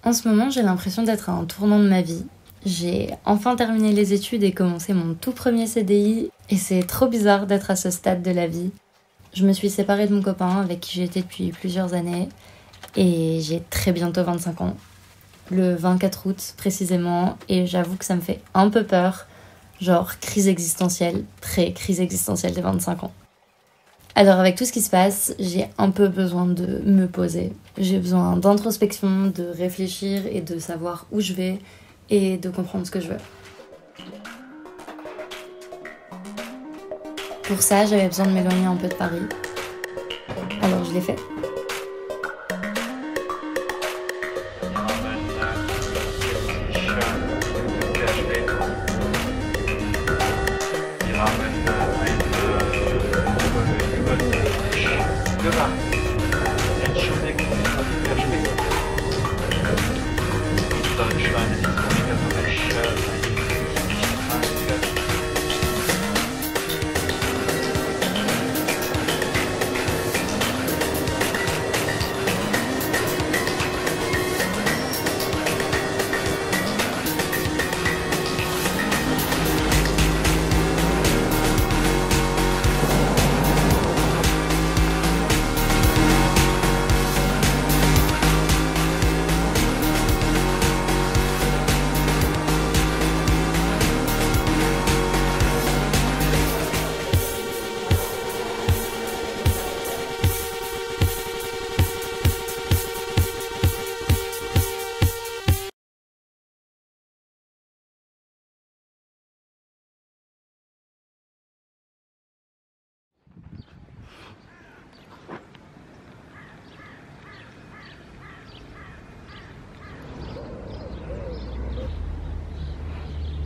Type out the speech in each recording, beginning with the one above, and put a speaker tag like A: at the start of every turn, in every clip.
A: En ce moment, j'ai l'impression d'être à un tournant de ma vie. J'ai enfin terminé les études et commencé mon tout premier CDI, et c'est trop bizarre d'être à ce stade de la vie. Je me suis séparée de mon copain avec qui j'étais depuis plusieurs années, et j'ai très bientôt 25 ans. Le 24 août précisément, et j'avoue que ça me fait un peu peur, genre crise existentielle, très crise existentielle des 25 ans. Alors avec tout ce qui se passe, j'ai un peu besoin de me poser. J'ai besoin d'introspection, de réfléchir et de savoir où je vais et de comprendre ce que je veux. Pour ça, j'avais besoin de m'éloigner un peu de Paris. Alors je l'ai fait.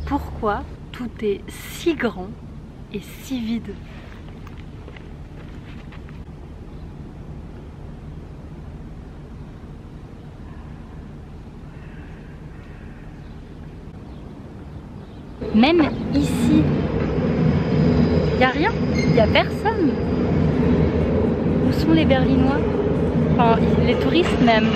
B: Pourquoi tout est si grand et si vide? Même ici, il n'y a rien, il n'y a personne. Où sont les Berlinois? Enfin, les touristes même.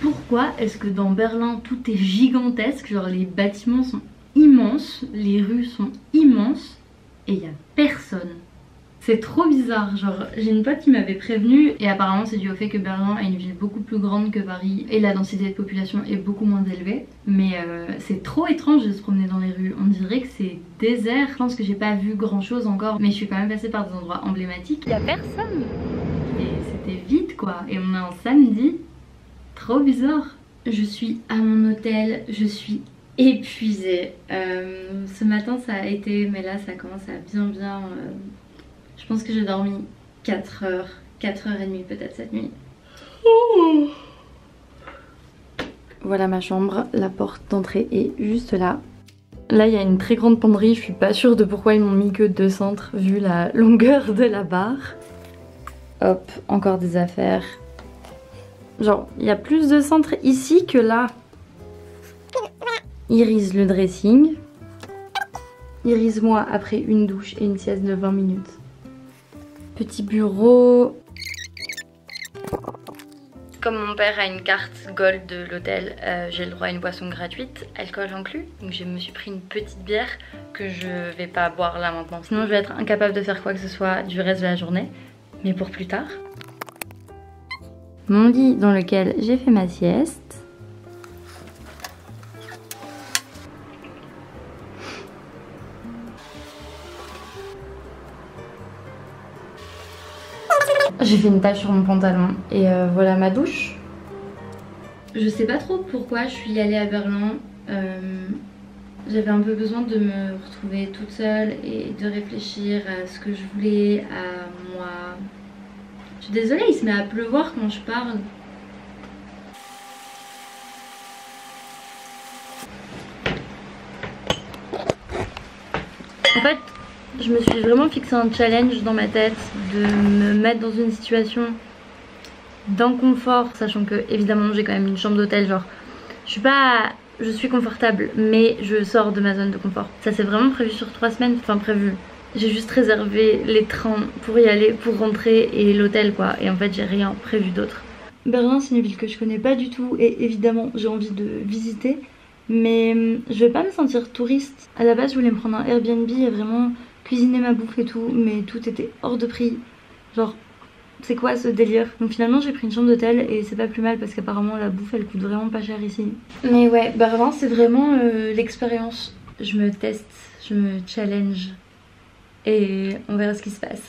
B: Pourquoi est-ce que dans Berlin tout est gigantesque, genre les bâtiments sont immenses, les rues sont immenses et il n'y a personne? C'est trop bizarre, genre j'ai une pote qui m'avait prévenue et apparemment c'est dû au fait que Berlin est une ville beaucoup plus grande que Paris et la densité de population est beaucoup moins élevée. Mais c'est trop étrange de se promener dans les rues, on dirait que c'est désert. Je pense que j'ai pas vu grand chose encore, mais je suis quand même passée par des endroits emblématiques. Il y a personne et c'était vide quoi, et on est un samedi. Trop bizarre. Je suis à mon hôtel, je suis épuisée. Ce matin ça a été, mais là ça commence à bien... Je pense que j'ai dormi 4 heures, 4h30 peut-être cette nuit. Voilà ma chambre, la porte d'entrée est juste là. Là il y a une très grande penderie, je suis pas sûre de pourquoi ils m'ont mis que 2 cintres vu la longueur de la barre. Hop, encore des affaires. Genre, il y a plus de cintres ici que là. Iris le dressing. Iris moi après une douche et une sieste de 20 minutes. Petit bureau.
A: Comme mon père a une carte gold de l'hôtel, j'ai le droit à une boisson gratuite, alcool inclus. Donc je me suis pris une petite bière que je vais pas boire là maintenant. Sinon je vais être incapable de faire quoi que ce soit du reste de la journée. Mais pour plus tard. Mon lit dans lequel j'ai fait ma sieste. J'ai fait une tache sur mon pantalon et voilà ma douche. Je sais pas trop pourquoi je suis allée à Berlin. J'avais un peu besoin de me retrouver toute seule et de réfléchir à ce que je voulais, à moi. Je suis désolée, il se met à pleuvoir quand je parle. En fait, je me suis vraiment fixé un challenge dans ma tête de me mettre dans une situation d'inconfort, sachant que évidemment j'ai quand même une chambre d'hôtel, genre je suis confortable mais je sors de ma zone de confort. Ça c'est vraiment prévu sur 3 semaines, enfin prévu. J'ai juste réservé les trains pour y aller, pour rentrer et l'hôtel quoi, et en fait j'ai rien prévu d'autre. Berlin c'est une ville que je connais pas du tout et évidemment j'ai envie de visiter, mais je vais pas me sentir touriste. À la base je voulais me prendre un Airbnb et vraiment cuisiner ma bouffe et tout, mais tout était hors de prix. Genre, c'est quoi ce délire? Donc finalement j'ai pris une chambre d'hôtel et c'est pas plus mal parce qu'apparemment la bouffe elle coûte vraiment pas cher ici. Mais ouais, Berlin c'est vraiment l'expérience. Je me teste, je me challenge et on verra ce qui se passe.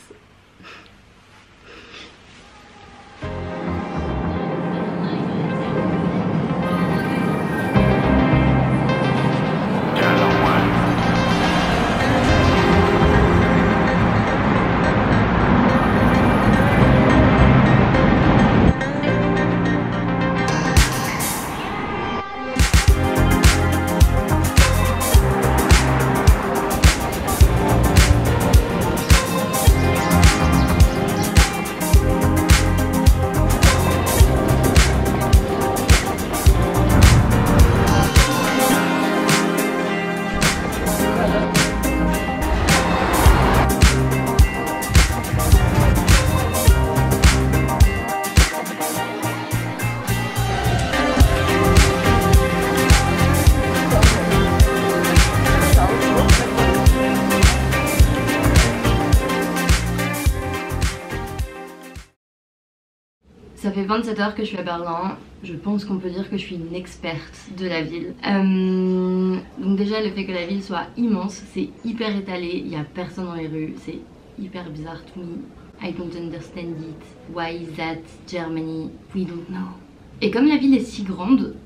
A: Ça fait 27 heures que je suis à Berlin, je pense qu'on peut dire que je suis une experte de la ville. Donc déjà le fait que la ville soit immense, c'est hyper étalé, il n'y a personne dans les rues, c'est hyper bizarre to me. I don't understand it, why is that Germany, we don't know. Et comme la ville est si grande,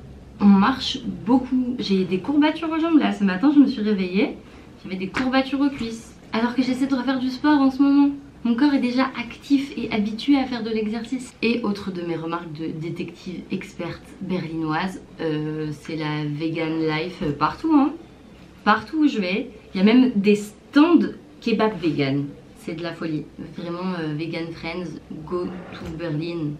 A: on marche beaucoup. J'ai des courbatures aux jambes là, ce matin je me suis réveillée, j'avais des courbatures aux cuisses. Alors que j'essaie de refaire du sport en ce moment. Mon corps est déjà actif et habitué à faire de l'exercice. Et autre de mes remarques de détective experte berlinoise, c'est la vegan life partout hein. Partout où je vais, il y a même des stands kebab vegan. C'est de la folie. Vraiment vegan friends, go to Berlin.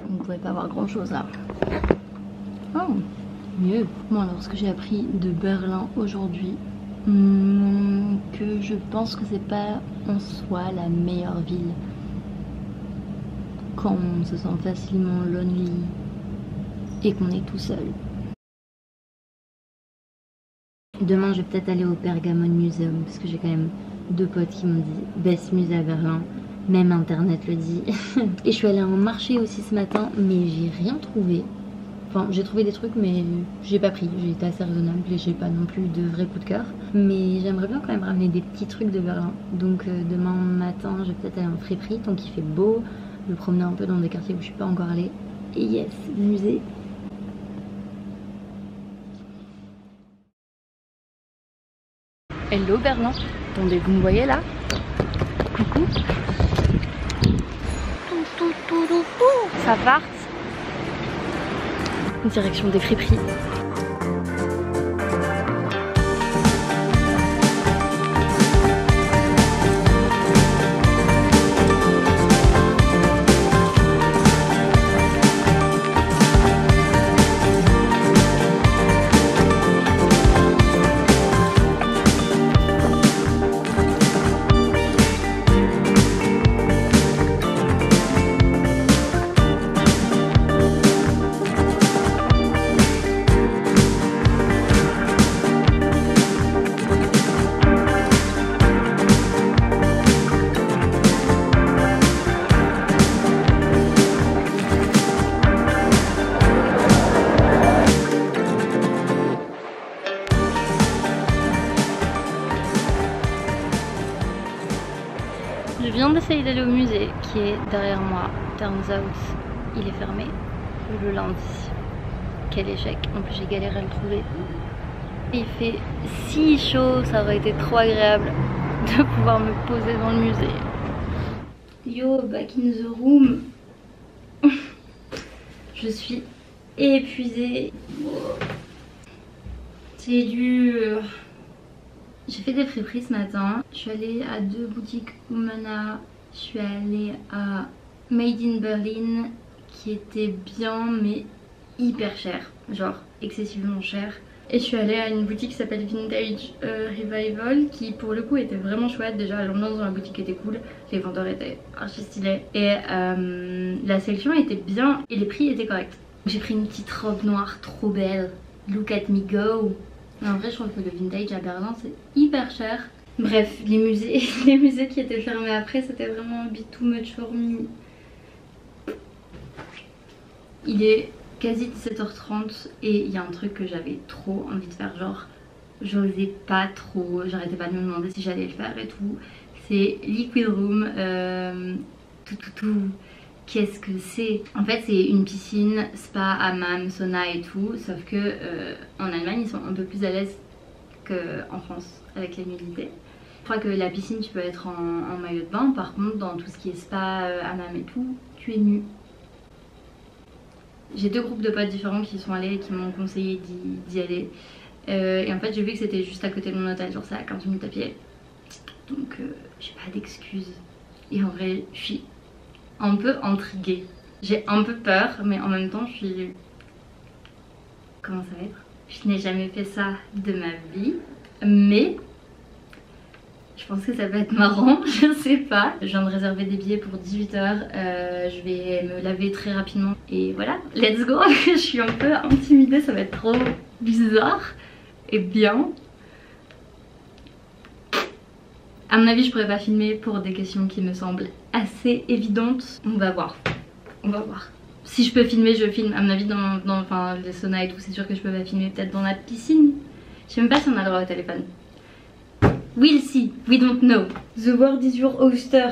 A: On ne pouvait pas voir grand chose là. Oh, mieux. Bon alors ce que j'ai appris de Berlin aujourd'hui, que je pense que c'est pas en soi la meilleure ville. Quand on se sent facilement lonely et qu'on est tout seul. Demain je vais peut-être aller au Pergamon Museum parce que j'ai quand même 2 potes qui m'ont dit best musée à Berlin. Même internet le dit. Et je suis allée à un marché aussi ce matin, mais j'ai rien trouvé. Enfin, j'ai trouvé des trucs, mais j'ai pas pris. J'ai été assez raisonnable et j'ai pas non plus de vrai coup de cœur. Mais j'aimerais bien quand même ramener des petits trucs de Berlin. Donc demain matin, je vais peut-être aller en friperie tant qu'il fait beau, me promener un peu dans des quartiers où je suis pas encore allée. Et yes, musée. Hello Berlin. Attendez, vous me voyez là? Coucou. Ça part. Direction des friperies. Je viens d'essayer d'aller au musée qui est derrière moi. Turns out, il est fermé le lundi. Quel échec, en plus j'ai galéré à le trouver. Il fait si chaud, ça aurait été trop agréable de pouvoir me poser dans le musée. Yo, back in the room. Je suis épuisée. C'est dur. J'ai fait des friperies ce matin. Je suis allée à 2 boutiques Humana. Je suis allée à Made in Berlin qui était bien mais hyper cher. Genre excessivement cher. Et je suis allée à une boutique qui s'appelle Vintage Revival qui pour le coup était vraiment chouette. Déjà l'ambiance dans la boutique était cool. Les vendeurs étaient archi stylés. Et la sélection était bien et les prix étaient corrects. J'ai pris une petite robe noire trop belle. Look at me go. Mais en vrai je trouve que le vintage à Berlin c'est hyper cher. Bref, les musées qui étaient fermés après c'était vraiment a bit too much for me. Il est quasi 17h30 et il y a un truc que j'avais trop envie de faire, genre j'osais pas trop, j'arrêtais pas de me demander si j'allais le faire et tout. C'est Liquid Room, qu'est-ce que c'est? En fait c'est une piscine, spa, hammam, sauna et tout, sauf que en Allemagne ils sont un peu plus à l'aise qu'en France avec la nudité. Je crois que la piscine tu peux être en maillot de bain, par contre dans tout ce qui est spa, hammam et tout, tu es nu. J'ai 2 groupes de potes différents qui sont allés et qui m'ont conseillé d'y aller. Et en fait j'ai vu que c'était juste à côté de mon hôtel, genre c'est à 15 minutes à pied. Donc j'ai pas d'excuses. Et en vrai je suis un peu intriguée. J'ai un peu peur mais en même temps je suis... Comment ça va être? Je n'ai jamais fait ça de ma vie. Mais je pense que ça va être marrant, je sais pas. Je viens de réserver des billets pour 18h, je vais me laver très rapidement et voilà, let's go. Je suis un peu intimidée, ça va être trop bizarre et bien. À mon avis je pourrais pas filmer pour des questions qui me semblent assez évidentes. On va voir, on va voir. Si je peux filmer je filme, à mon avis dans enfin, les saunas et tout c'est sûr que je peux pas filmer, peut-être dans la piscine. Je sais même pas si on a le droit au téléphone. We'll see, we don't know. The world is your oyster.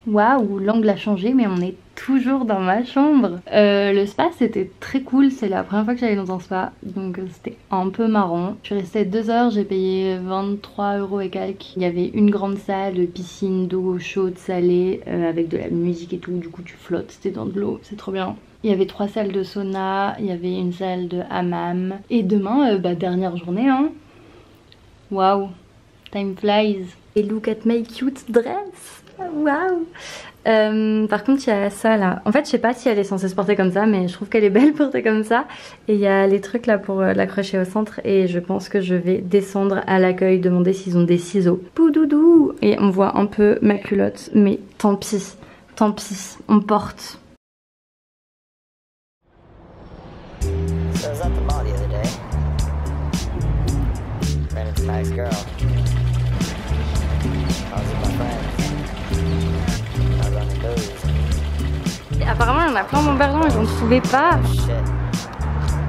A: Waouh, l'angle a changé mais on est toujours dans ma chambre. Le spa c'était très cool, c'est la première fois que j'allais dans un spa, donc c'était un peu marrant. Je suis restée 2 heures, j'ai payé 23 € et quelques. Il y avait une grande salle, piscine d'eau chaude, salée, avec de la musique et tout, du coup tu flottes, c'était dans de l'eau, c'est trop bien. Il y avait 3 salles de sauna, il y avait une salle de hammam. Et demain, dernière journée hein. Waouh, time flies. Et look at my cute dress. Waouh. Par contre il y a ça là. En fait je sais pas si elle est censée se porter comme ça, mais je trouve qu'elle est belle portée comme ça. Et il y a les trucs là pour l'accrocher au centre. Et je pense que je vais descendre à l'accueil, demander s'ils ont des ciseaux. Poudoudou. Et on voit un peu ma culotte, mais tant pis, on porte.
C: So I was at the mall the other day. Ran into a nice girl. I was with my friends. I was on the booze.
A: Apparemment
B: on a plein dans Berlin et j'en trouvais pas.
C: Shit.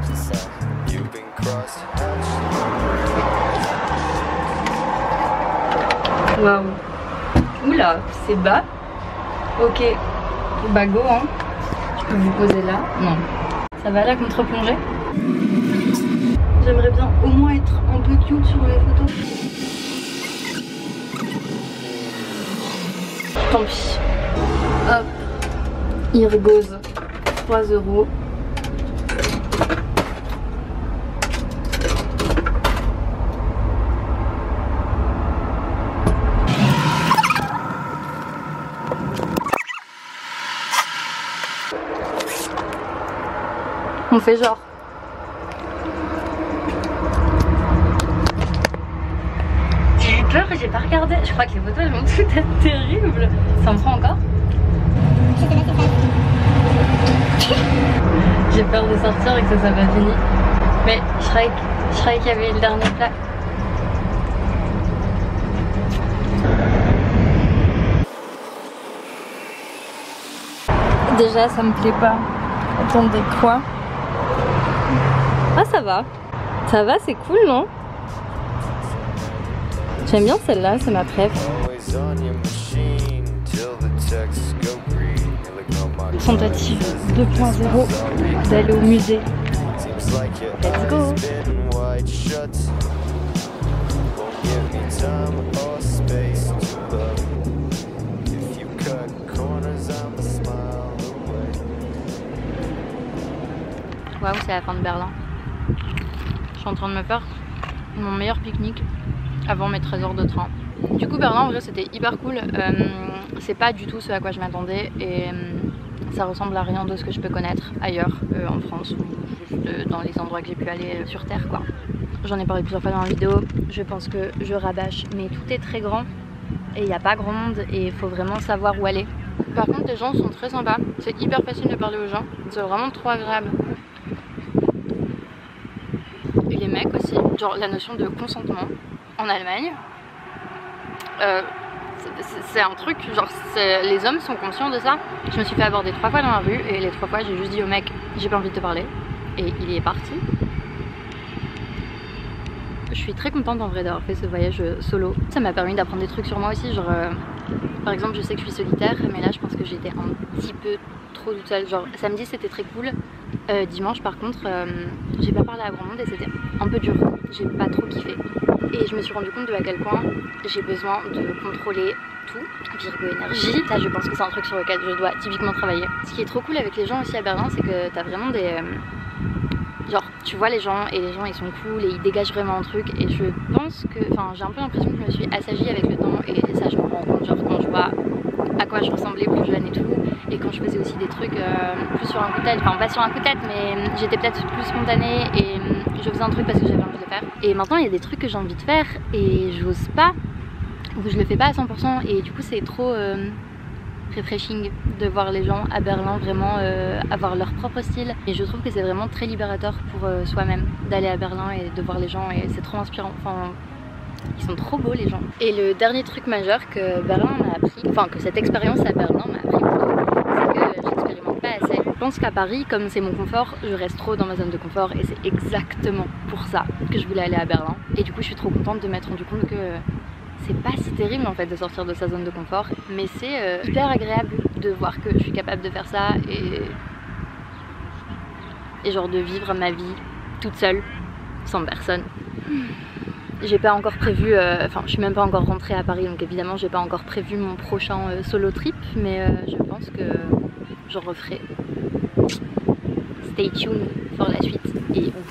C: She said, you've been crossed.
B: Waouh. Oula, c'est bas. Ok. Bah go hein. Je peux vous poser là. Non. Ça va la contre-plongée? J'aimerais bien au moins être un peu cute sur les photos. Tant pis. Hop. Irgose. 3 €. On fait genre. J'ai eu peur et j'ai pas regardé. Je crois que les photos elles vont toutes être terribles. Ça me prend encore? J'ai peur de sortir et que ça soit pas fini. Mais je croyais qu'il y avait le dernier plat. Déjà ça me plaît pas. Attendez quoi? Ah ça va. Ça va, c'est cool non? J'aime bien celle-là, c'est ma préf. Tentative 2.0 d'aller au musée. Let's go. Waouh, c'est la fin de Berlin. Je suis en train de me faire mon meilleur pique-nique avant mes 13 heures de train. Du coup Berlin en vrai c'était hyper cool. C'est pas du tout ce à quoi je m'attendais et ça ressemble à rien de ce que je peux connaître ailleurs en France ou juste dans les endroits que j'ai pu aller sur Terre quoi. J'en ai parlé plusieurs fois dans la vidéo, je pense que je rabâche mais tout est très grand et il n'y a pas grand monde et il faut vraiment savoir où aller. Par contre les gens sont très sympas, c'est hyper facile de parler aux gens, c'est vraiment trop agréable. Et les mecs aussi, genre la notion de consentement en Allemagne, c'est un truc, genre les hommes sont conscients de ça. Je me suis fait aborder 3 fois dans la rue et les 3 fois j'ai juste dit au mec j'ai pas envie de te parler et il y est parti. Je suis très contente en vrai d'avoir fait ce voyage solo. Ça m'a permis d'apprendre des trucs sur moi aussi, genre par exemple je sais que je suis solitaire mais là je pense que j'étais un petit peu trop toute seule. Genre samedi c'était très cool, dimanche par contre j'ai pas parlé à grand monde et c'était un peu dur, j'ai pas trop kiffé. Et je me suis rendu compte de à quel point j'ai besoin de contrôler tout. Virgo énergie, ça je pense que c'est un truc sur lequel je dois typiquement travailler. Ce qui est trop cool avec les gens aussi à Berlin c'est que t'as vraiment des... genre tu vois les gens et les gens ils sont cool et ils dégagent vraiment un truc et je pense que... Enfin j'ai un peu l'impression que je me suis assagie avec le temps et ça je me rends compte genre quand je vois à quoi je ressemblais plus jeune et tout. Et quand je faisais aussi des trucs plus sur un coup de tête, enfin pas sur un coup de tête mais j'étais peut-être plus spontanée et je faisais un truc parce que j'avais envie de le faire. Et maintenant il y a des trucs que j'ai envie de faire et j'ose pas ou je le fais pas à 100% et du coup c'est trop refreshing de voir les gens à Berlin vraiment avoir leur propre style et je trouve que c'est vraiment très libérateur pour soi-même d'aller à Berlin et de voir les gens et c'est trop inspirant. Enfin, ils sont trop beaux les gens. Et le dernier truc majeur que Berlin m'a appris, enfin que cette expérience à Berlin m'a appris plutôt, c'est que j'expérimente pas assez. Je pense qu'à Paris, comme c'est mon confort, je reste trop dans ma zone de confort et c'est exactement pour ça que je voulais aller à Berlin. Et du coup je suis trop contente de m'être rendu compte que c'est pas si terrible en fait de sortir de sa zone de confort, mais c'est hyper agréable de voir que je suis capable de faire ça et genre de vivre ma vie toute seule, sans personne. J'ai pas encore prévu, enfin je suis même pas encore rentrée à Paris donc évidemment j'ai pas encore prévu mon prochain solo trip mais je pense que j'en referai. Stay tuned pour la suite et on